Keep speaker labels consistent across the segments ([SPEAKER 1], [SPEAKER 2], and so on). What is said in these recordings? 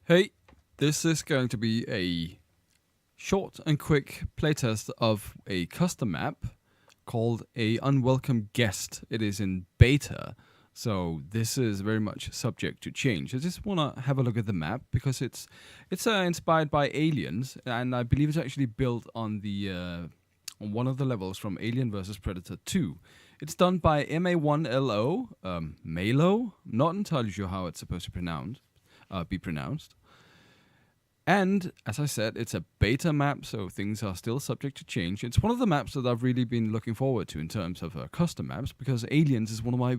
[SPEAKER 1] Hey, this is going to be a short and quick playtest of a custom map called a Unwelcome Guest. It is in beta, so this is very much subject to change. I just want to have a look at the map because it's inspired by Aliens, and I believe it's actually built on the on one of the levels from Alien vs Predator 2. It's done by MA1LO, Malo. Not entirely sure how it's supposed to be pronounced. And as I said, it's a beta map, so things are still subject to change. It's one of the maps that I've really been looking forward to in terms of custom maps, because Aliens is one of my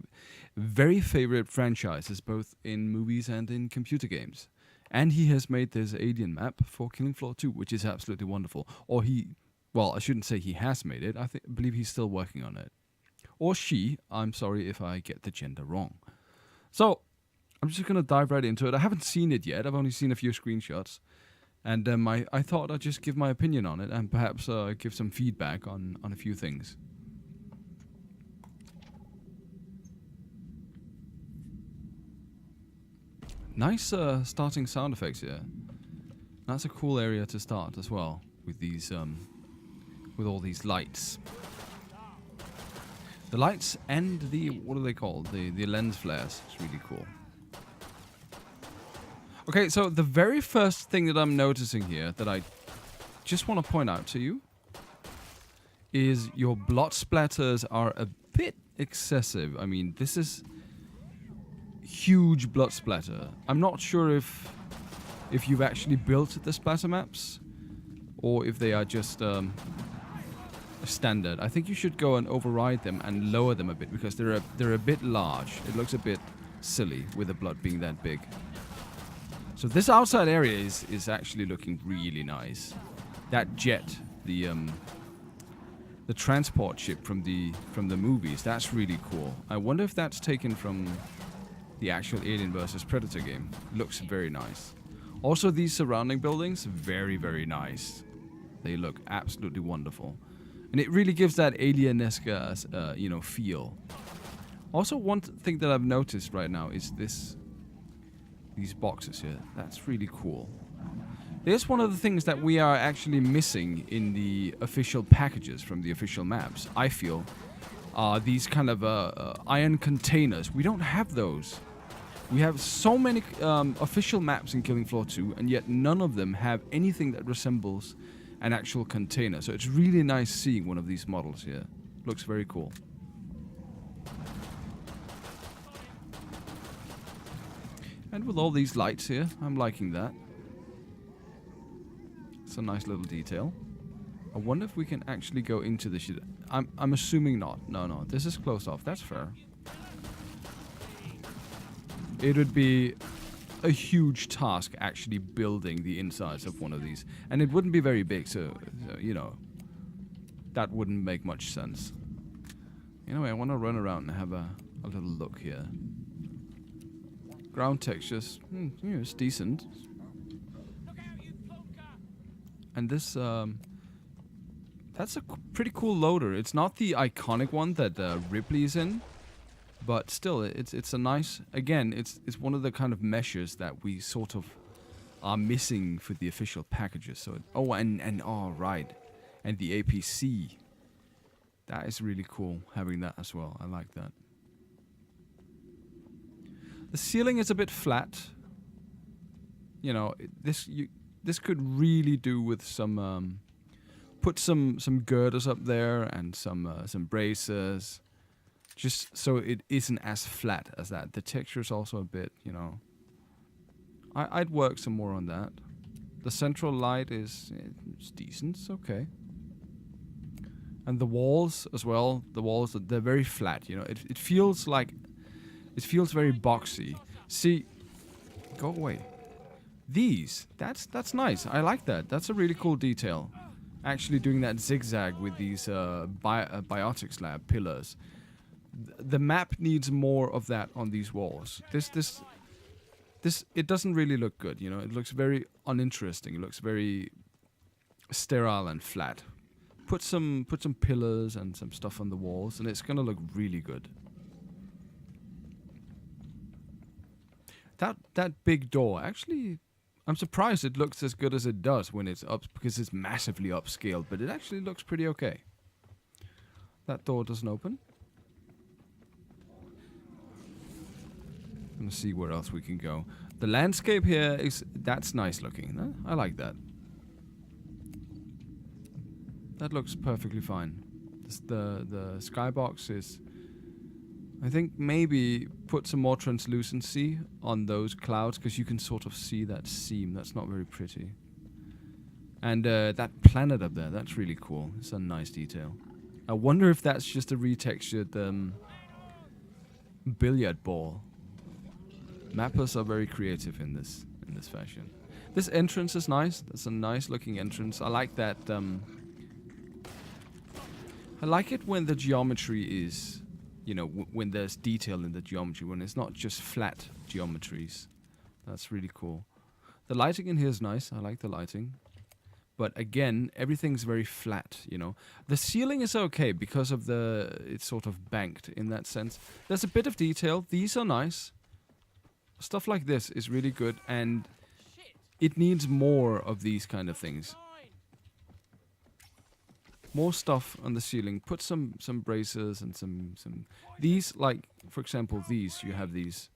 [SPEAKER 1] very favorite franchises, both in movies and in computer games. And he has made this Alien map for Killing Floor 2, which is absolutely wonderful. Well, I shouldn't say he has made it. I believe he's still working on it. Or she. I'm sorry if I get the gender wrong. So, I'm just going to dive right into it. I haven't seen it yet. I've only seen a few screenshots. And I thought I'd just give my opinion on it and perhaps give some feedback on a few things. Nice starting sound effects here. That's a cool area to start as well with these with all these lights. The lights and the, what are they called? The lens flares. It's really cool. Okay, so the very first thing that I'm noticing here that I just want to point out to you is your blood splatters are a bit excessive. I mean, this is huge blood splatter. I'm not sure if you've actually built the splatter maps or if they are just standard. I think you should go and override them and lower them a bit because they're a bit large. It looks a bit silly with the blood being that big. So this outside area is actually looking really nice. That jet, the transport ship from the movies, that's really cool. I wonder if that's taken from the actual Alien vs Predator game. Looks very nice. Also, these surrounding buildings, very, very nice. They look absolutely wonderful, and it really gives that alien-esque, feel. Also, one thing that I've noticed right now is these boxes here. That's really cool. There's one of the things that we are actually missing in the official packages from the official maps, I feel, are these kind of iron containers. We don't have those. We have so many official maps in Killing Floor 2, and yet none of them have anything that resembles an actual container. So it's really nice seeing one of these models here. Looks very cool. And with all these lights here, I'm liking that. It's a nice little detail. I wonder if we can actually go into the shit. I'm assuming not. No, this is closed off. That's fair. It would be a huge task actually building the insides of one of these. And it wouldn't be very big, so that wouldn't make much sense. Anyway, I want to run around and have a little look here. Ground textures, it's decent. And this, that's a pretty cool loader. It's not the iconic one that Ripley's in, but still, it's a nice. Again, it's one of the kind of measures that we sort of are missing for the official packages. So, right, and the APC. That is really cool having that as well. I like that. The ceiling is a bit flat. This could really do with some put some girders up there and some braces, just so it isn't as flat as that. The texture is also a bit, I'd work some more on that. The central light is it's decent. It's okay. And the walls as well. The walls, they're very flat. It feels like. It feels very boxy. See, go away. These, that's nice. I like that. That's a really cool detail. Actually doing that zigzag with these biotics lab pillars. The map needs more of that on these walls. This, it doesn't really look good. It looks very uninteresting. It looks very sterile and flat. Put some pillars and some stuff on the walls, and it's gonna look really good. That big door, actually, I'm surprised it looks as good as it does when it's up, because it's massively upscaled, but it actually looks pretty okay. That door doesn't open. Gonna see where else we can go. The landscape here that's nice looking. Huh? I like that. That looks perfectly fine. The skybox is, I think maybe put some more translucency on those clouds, because you can sort of see that seam. That's not very pretty. And that planet up there, that's really cool. It's a nice detail. I wonder if that's just a retextured billiard ball. Mappers are very creative in this fashion. This entrance is nice. That's a nice looking entrance. I like that. I like it when the geometry is, you know, when there's detail in the geometry, when it's not just flat geometries. That's really cool. The lighting in here is nice. I like the lighting. But again, everything's very flat, you know. The ceiling is okay because of it's sort of banked in that sense. There's a bit of detail. These are nice. Stuff like this is really good, and it needs more of these kind of things. More stuff on the ceiling. Put some braces and some these, like for example these, you have these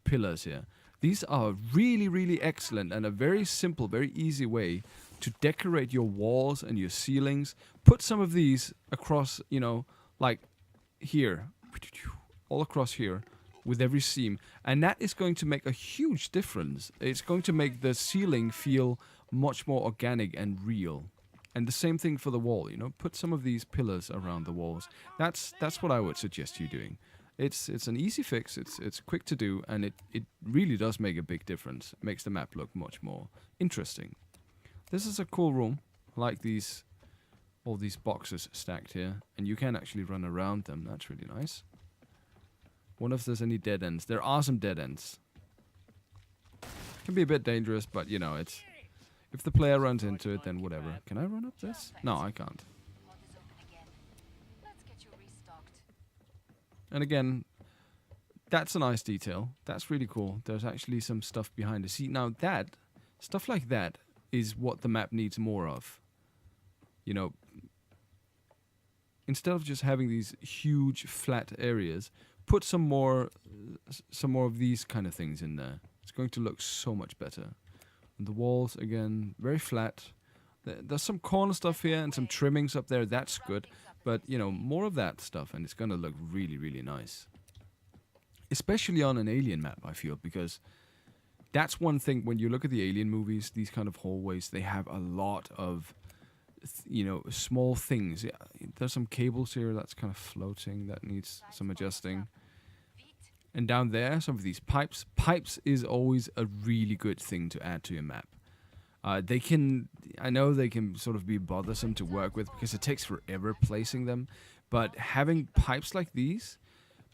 [SPEAKER 1] pillars here. These are really, really excellent and a very simple, very easy way to decorate your walls and your ceilings. Put some of these across, you know, like here, all across here with every seam, and that is going to make a huge difference. It's going to make the ceiling feel much more organic and real. And the same thing for the wall, you know, put some of these pillars around the walls. That's what I would suggest you doing. It's an easy fix, it's quick to do, and it really does make a big difference. It makes the map look much more interesting. This is a cool room. I like all these boxes stacked here, and you can actually run around them. That's really nice. Wonder if there's any dead ends. There are some dead ends. Can be a bit dangerous, but you know, it's, if the player runs into it, then whatever. Can I run up this? No, I can't. And again, that's a nice detail. That's really cool. There's actually some stuff behind it. See, now that, stuff like that is what the map needs more of. You know, instead of just having these huge flat areas, put some more of these kind of things in there. It's going to look so much better. And the walls, again, very flat. There's some corner stuff here and some trimmings up there. That's good. But, you know, more of that stuff, and it's going to look really, really nice. Especially on an alien map, I feel, because that's one thing. When you look at the alien movies, these kind of hallways, they have a lot of, you know, small things. Yeah, there's some cables here that's kind of floating that needs some adjusting. And down there, some of these pipes. Pipes is always a really good thing to add to your map. I know they can sort of be bothersome to work with because it takes forever placing them, but having pipes like these,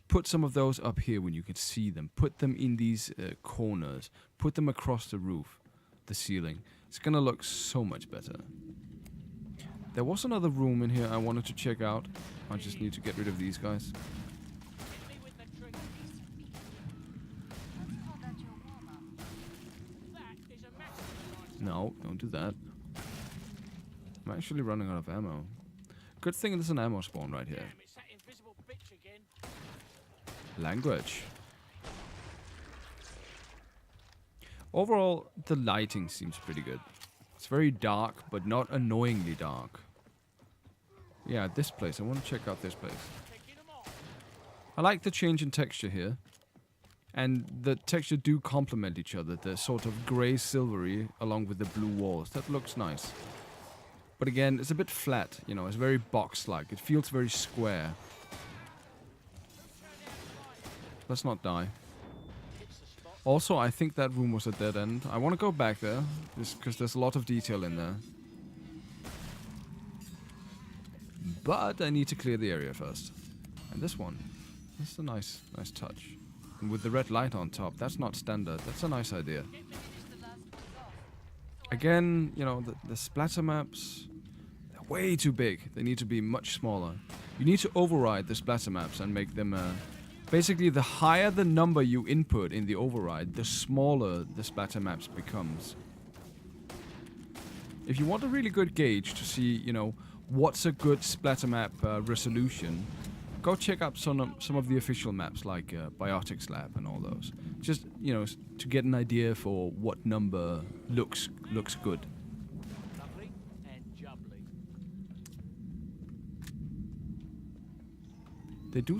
[SPEAKER 1] put some of those up here when you can see them. Put them in these corners. Put them across the roof, the ceiling. It's gonna look so much better. There was another room in here I wanted to check out. I just need to get rid of these guys. No, don't do that. I'm actually running out of ammo. Good thing there's an ammo spawn right here. Language. Overall, the lighting seems pretty good. It's very dark, but not annoyingly dark. Yeah, this place. I want to check out this place. I like the change in texture here. And the texture do complement each other. The sort of grey silvery along with the blue walls. That looks nice. But again, it's a bit flat, you know, it's very box-like. It feels very square. Let's not die. Also, I think that room was a dead end. I want to go back there, just because there's a lot of detail in there. But I need to clear the area first. And this one, that's a nice touch. And with the red light on top, that's not standard. That's a nice idea. Again, you know, the splatter maps, they're way too big. They need to be much smaller. You need to override the splatter maps and make them... basically, the higher the number you input in the override, the smaller the splatter maps becomes. If you want a really good gauge to see, you know, what's a good splatter map resolution, go check out some of the official maps like Biotics Lab and all those. Just, you know, to get an idea for what number looks good.
[SPEAKER 2] Lovely and jubbly.
[SPEAKER 1] They do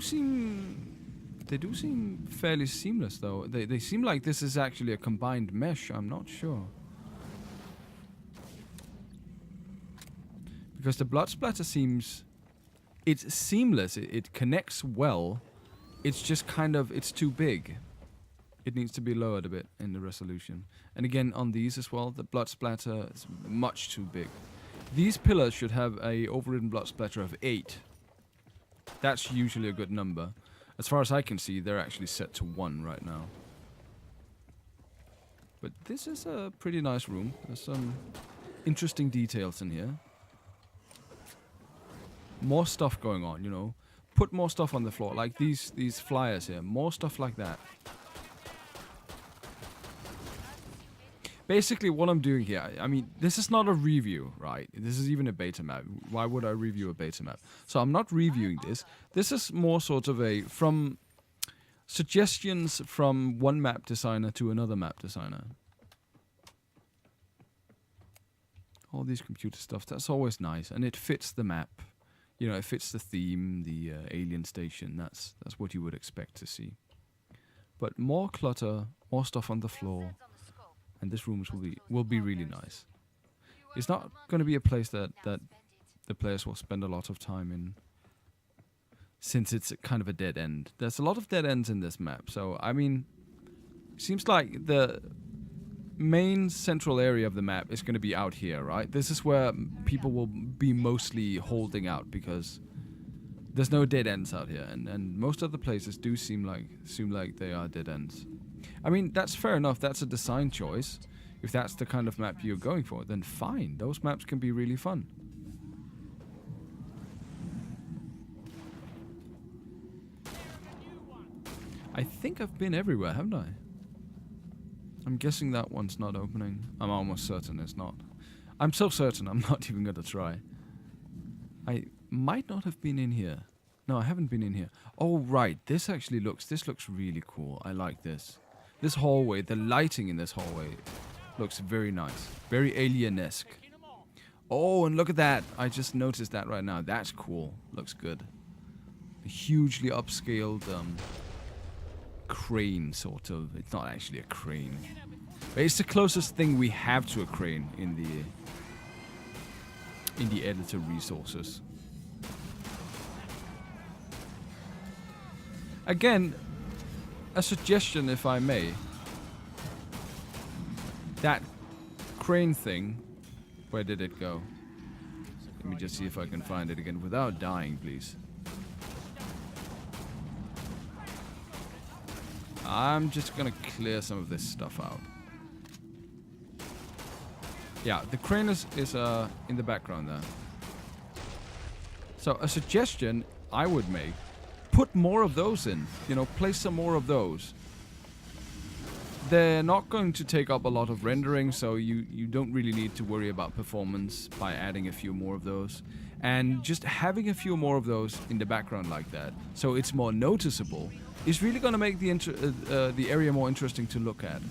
[SPEAKER 1] seem fairly seamless though. They seem like this is actually a combined mesh. I'm not sure. Because the blood splatter seems... It's seamless. It connects well. It's just kind of... It's too big. It needs to be lowered a bit in the resolution. And again, on these as well, the blood splatter is much too big. These pillars should have a overridden blood splatter of 8. That's usually a good number. As far as I can see, they're actually set to 1 right now. But this is a pretty nice room. There's some interesting details in here. More stuff going on, you know. Put more stuff on the floor, like these flyers here. More stuff like that. Basically, what I'm doing here, I mean, this is not a review, right? This is even a beta map. Why would I review a beta map? So I'm not reviewing this. This is more sort of from suggestions from one map designer to another map designer. All these computer stuff, that's always nice, and it fits the map. You know, it fits the theme, the alien station. That's what you would expect to see. But more clutter, more stuff on the floor, and this room will be really nice. It's not going to be a place that the players will spend a lot of time in, since it's kind of a dead end. There's a lot of dead ends in this map, so I mean, it seems like the main central area of the map is going to be out here, right? This is where people will be mostly holding out because there's no dead ends out here, and most of the places do seem like they are dead ends. I mean, that's fair enough. That's a design choice. If that's the kind of map you're going for, then fine. Those maps can be really fun. I think I've been everywhere, haven't I? I'm guessing that one's not opening. I'm almost certain it's not. I'm so certain I'm not even going to try. I might not have been in here. No, I haven't been in here. Oh, right. This looks really cool. I like this. This hallway, the lighting in this hallway looks very nice. Very alien-esque. Oh, and look at that. I just noticed that right now. That's cool. Looks good. A hugely upscaled crane, sort of. It's not actually a crane. But it's the closest thing we have to a crane in the editor resources. Again, a suggestion, if I may. That crane thing, where did it go? Let me just see if I can find it again without dying, please. I'm just gonna clear some of this stuff out. Yeah, the crane is in the background there. So a suggestion I would make, put more of those in. You know, place some more of those. They're not going to take up a lot of rendering, so you don't really need to worry about performance by adding a few more of those. And just having a few more of those in the background like that, so it's more noticeable, is really going to make the area more interesting to look at.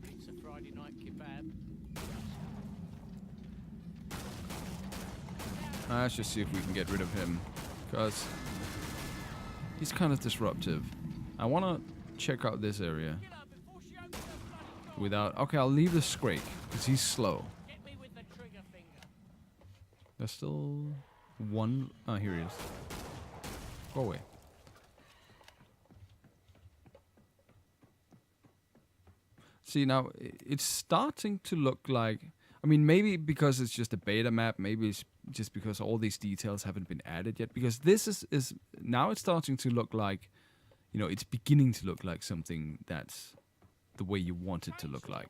[SPEAKER 2] It's a Friday night kebab.
[SPEAKER 1] Let's just see if we can get rid of him, because he's kind of disruptive. I want to check out this area without... Okay, I'll leave the Scrake, because he's slow.
[SPEAKER 2] Get me with the trigger finger.
[SPEAKER 1] There's still one... Oh, here he is. Go away. See, now, it's starting to look like... I mean, maybe because it's just a beta map, maybe it's just because all these details haven't been added yet, because this is now it's starting to look like, you know, it's beginning to look like something that's the way you want it to look like.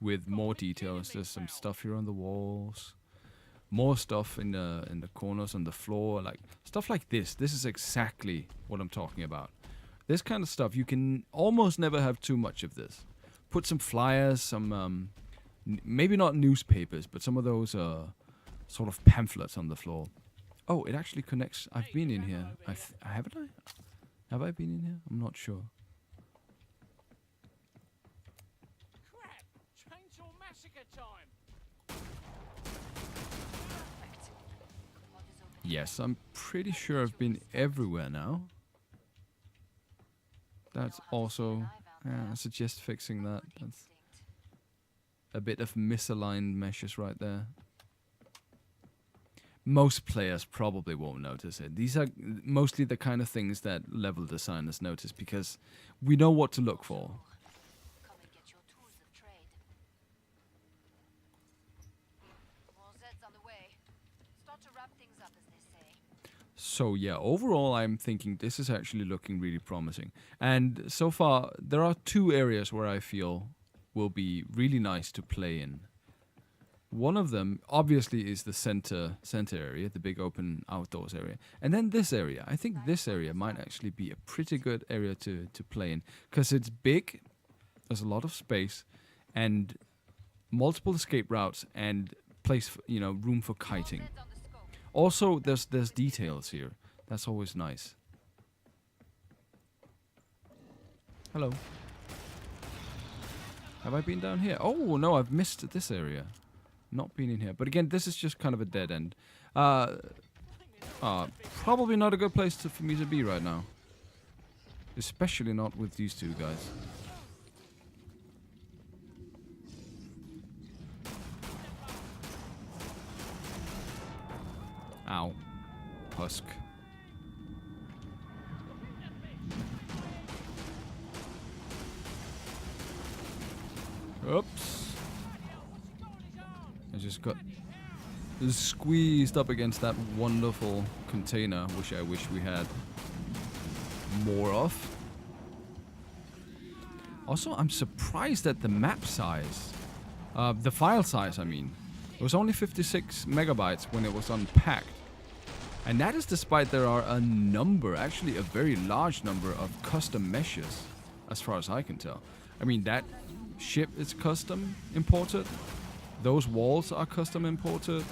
[SPEAKER 1] With more details, there's some stuff here on the walls, more stuff in the corners on the floor, like stuff like this. This is exactly what I'm talking about. This kind of stuff, you can almost never have too much of this. put some flyers, some maybe not newspapers, but some of those sort of pamphlets on the floor. Oh, it actually connects. I've been in here. Haven't I? Have I been in here? I'm not sure.
[SPEAKER 2] Crap! Chainsaw massacre time!
[SPEAKER 1] Yes, I'm pretty sure I've been everywhere now. That's also... I suggest fixing that. That's a bit of misaligned meshes right there. Most players probably won't notice it. These are mostly the kind of things that level designers notice because we know what to look for.
[SPEAKER 3] Come and get your tools of trade. More Zeds on the way. Start to wrap things up, as they say.
[SPEAKER 1] So yeah, overall I'm thinking this is actually looking really promising. And so far there are two areas where I feel will be really nice to play in. One of them obviously is the center area, the big open outdoors area. And then this area. I think this area might actually be a pretty good area to play in. Because it's big, there's a lot of space, and multiple escape routes, and place, room for kiting.
[SPEAKER 3] Zeds on the scope.
[SPEAKER 1] Also, there's details here. That's always nice. Hello. Have I been down here? Oh, no, I've missed this area. Not been in here. But again, this is just kind of a dead end. Probably not a good place for me to be right now. Especially not with these two guys. Ow. Husk. Oops. I just got squeezed up against that wonderful container, which I wish we had more of. Also, I'm surprised at the map size. The file size, I mean. It was only 56 megabytes when it was unpacked. And that is despite there are a number, actually a very large number of custom meshes, as far as I can tell. I mean, that ship is custom imported. Those walls are custom imported.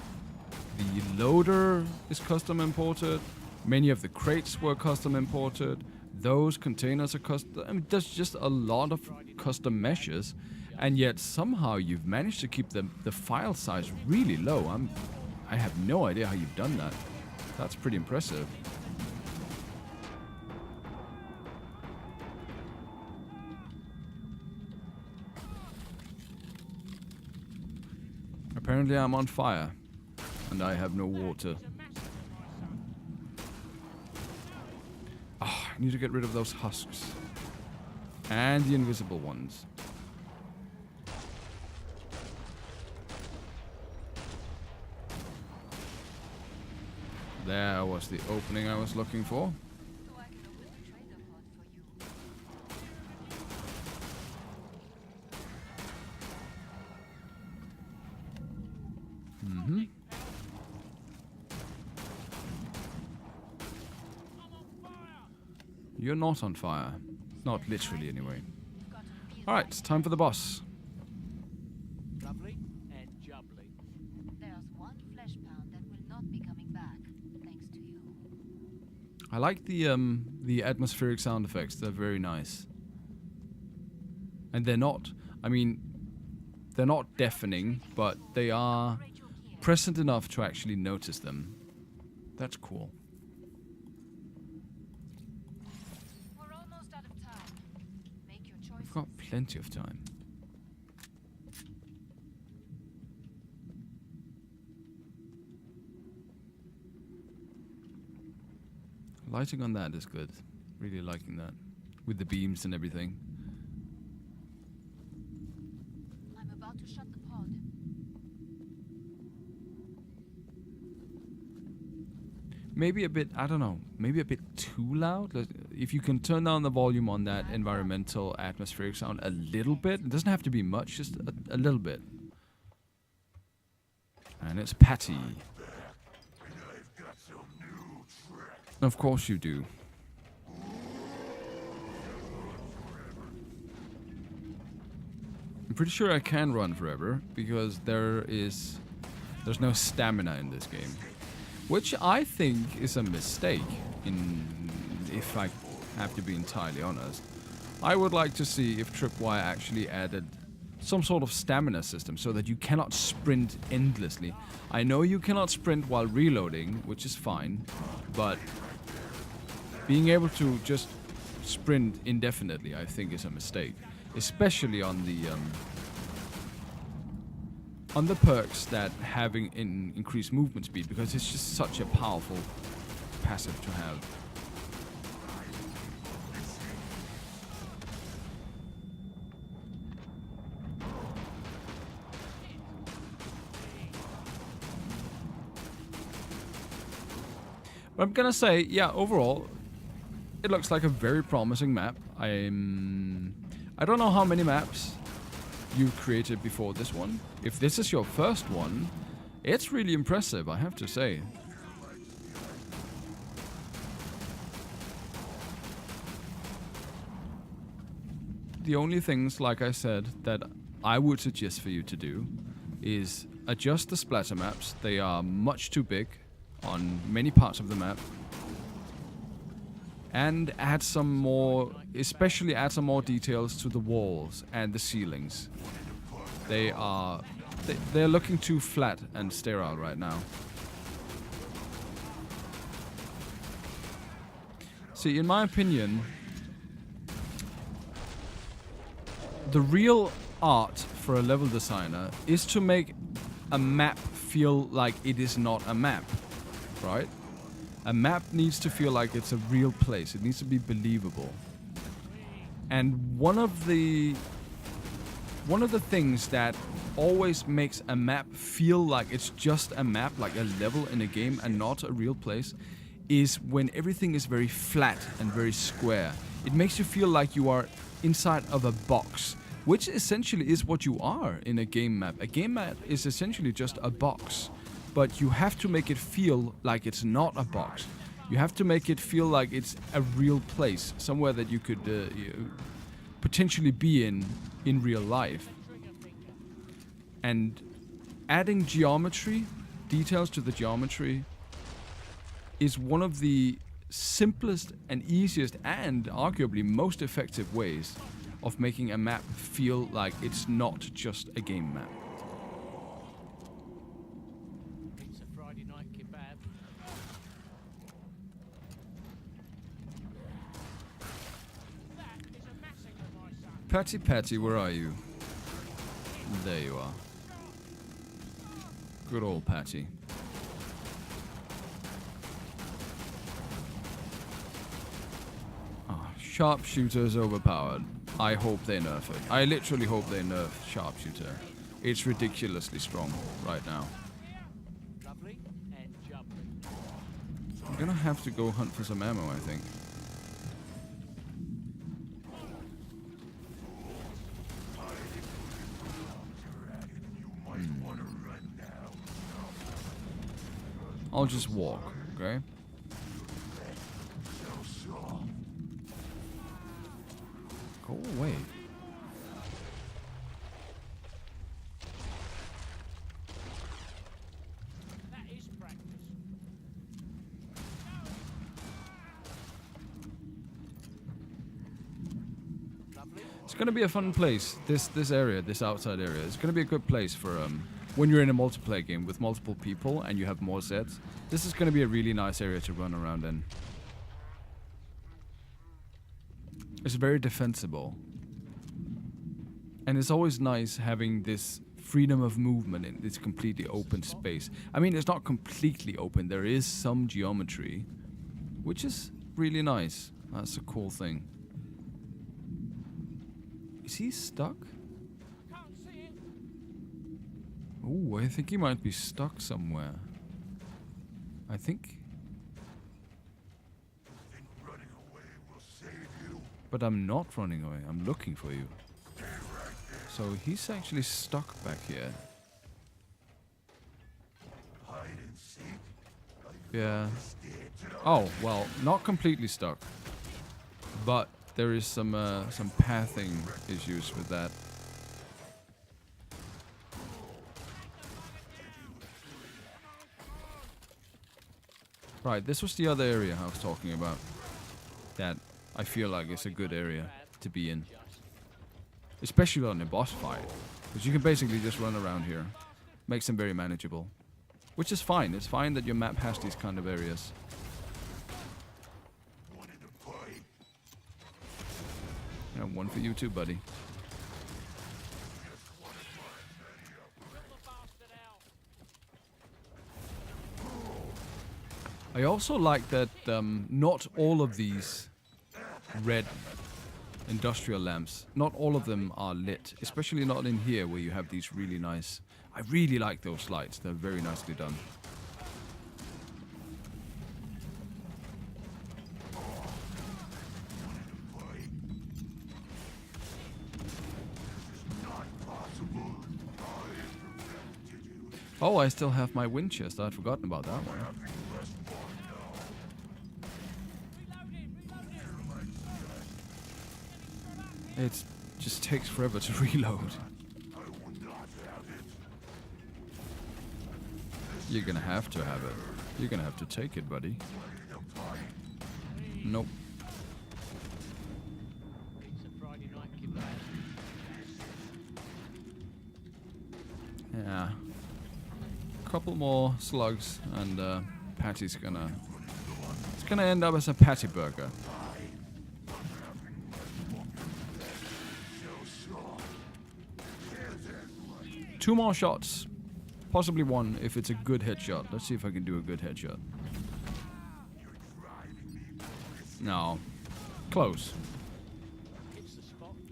[SPEAKER 1] The loader is custom imported. Many of the crates were custom imported. Those containers are custom. I mean, there's just a lot of custom meshes, and yet somehow you've managed to keep the file size really low. I have no idea how you've done that. That's pretty impressive. Apparently I'm on fire, and I have no water. Ah, I need to get rid of those husks. And the invisible ones. There was the opening I was looking for.
[SPEAKER 3] So I can open the trader pod for you.
[SPEAKER 1] Mm-hmm. You're not on fire. Not literally, anyway.
[SPEAKER 3] Got a real
[SPEAKER 1] Alright, it's time for the boss.
[SPEAKER 2] Lovely and jubbly.
[SPEAKER 3] There's one flesh pound that will not be coming back, thanks to you.
[SPEAKER 1] I like the atmospheric sound effects. They're very nice. And they're not, I mean, they're not deafening, but they are
[SPEAKER 3] Upgrade your gear.
[SPEAKER 1] present enough to actually notice them. That's cool.
[SPEAKER 3] We're almost out of time. Make your
[SPEAKER 1] We've
[SPEAKER 3] choices.
[SPEAKER 1] got plenty of time. Lighting on that is good. Really liking that. With the beams and everything.
[SPEAKER 3] I'm about to shut the pod.
[SPEAKER 1] Maybe a bit, I don't know, maybe a bit too loud. If you can turn down the volume on that environmental atmospheric sound a little bit. It doesn't have to be much, just a little bit. And it's Patty. Of course you do. pretty sure I can run forever because there's no stamina in this game, which I think is a mistake. If I have to be entirely honest, I would like to see if Tripwire actually added some sort of stamina system so that you cannot sprint endlessly. I know you cannot sprint while reloading, which is fine, but being able to just sprint indefinitely, I think, is a mistake, especially on the perks that having increased movement speed, because it's just such a powerful passive to have. But I'm gonna say, yeah, overall, it looks like a very promising map. I don't know how many maps you've created before this one. If this is your first one, it's really impressive, I have to say. The only things, like I said, that I would suggest for you to do is adjust the splatter maps. They are much too big on many parts of the map. And add some more, especially add some more details to the walls and the ceilings. They're looking too flat and sterile right now. See, in my opinion, the real art for a level designer is to make a map feel like it is not a map, right? A map needs to feel like it's a real place. It needs to be believable. And one of the things that always makes a map feel like it's just a map, like a level in a game and not a real place, is when everything is very flat and very square. It makes you feel like you are inside of a box, which essentially is what you are in a game map. A game map is essentially just a box. But you have to make it feel like it's not a box. You have to make it feel like it's a real place, somewhere that you could potentially be in real life. And adding geometry, details to the geometry, is one of the simplest and easiest and arguably most effective ways of making a map feel like it's not just a game map. Patty, where are you? There you are. Good old Patty. Oh, sharpshooter is overpowered. I hope they nerf it. I literally hope they nerf sharpshooter. It's ridiculously strong right now. I'm gonna have to go hunt for some ammo, I think. I'll just walk, okay? Go away.
[SPEAKER 2] That is practice.
[SPEAKER 1] It's gonna be a fun place. This area, this outside area, it's gonna be a good place for when you're in a multiplayer game with multiple people and you have more sets. This is gonna be a really nice area to run around in. It's very defensible. And it's always nice having this freedom of movement in this completely open space. I mean, it's not completely open. There is some geometry, which is really nice. That's a cool thing. Is he stuck? Oh, I think he might be stuck somewhere. I think. But I'm not running away. I'm looking for you. So he's actually stuck back here. Yeah. Oh, well, not completely stuck. But there is some pathing issues with that. Right, this was the other area I was talking about. That I feel like is a good area to be in. Especially on a boss fight. Because you can basically just run around here. Makes them very manageable. Which is fine. It's fine that your map has these kind of areas. Yeah, one for you too, buddy. I also like that not all of these red industrial lamps, not all of them are lit. Especially not in here where you have these really nice... I really like those lights. They're very nicely done. Oh, I still have my wind chest. I'd forgotten about that one. It just takes forever to reload. You're gonna have to have it. You're gonna have to take it, buddy. Nope. Yeah. Couple more slugs and Patty's gonna... It's gonna end up as a patty burger. Two more shots. Possibly one if it's a good headshot. Let's see if I can do a good headshot. No. Close.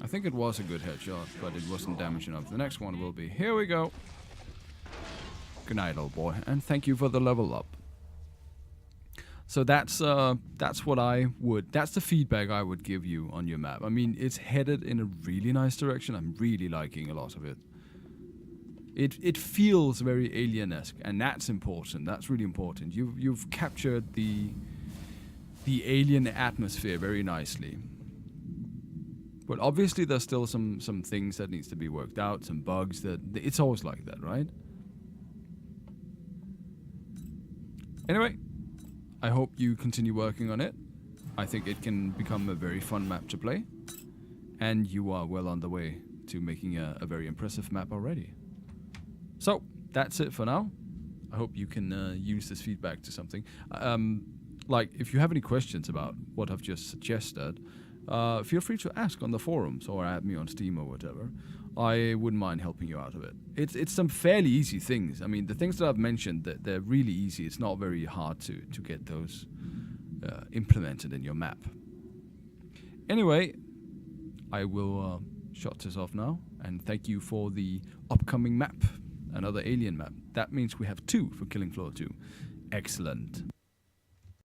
[SPEAKER 1] I think it was a good headshot, but it wasn't damage enough. The next one will be. Here we go. Good night, old boy, and thank you for the level up. So that's what I would... That's the feedback I would give you on your map. I mean, it's headed in a really nice direction. I'm really liking a lot of it. It feels very alien-esque, and that's important. That's really important. You've captured the alien atmosphere very nicely. But obviously there's still some things that needs to be worked out, some bugs that... It's always like that, right? Anyway, I hope you continue working on it. I think it can become a very fun map to play. And you are well on the way to making a very impressive map already. So, that's it for now. I hope you can use this feedback to something. Like, if you have any questions about what I've just suggested, feel free to ask on the forums or add me on Steam or whatever. I wouldn't mind helping you out of it. It's some fairly easy things. I mean, the things that I've mentioned, they're really easy. It's not very hard to get those implemented in your map. Anyway, I will shut this off now, and thank you for the upcoming map. Another alien map. That means we have 2 for Killing Floor 2. Excellent.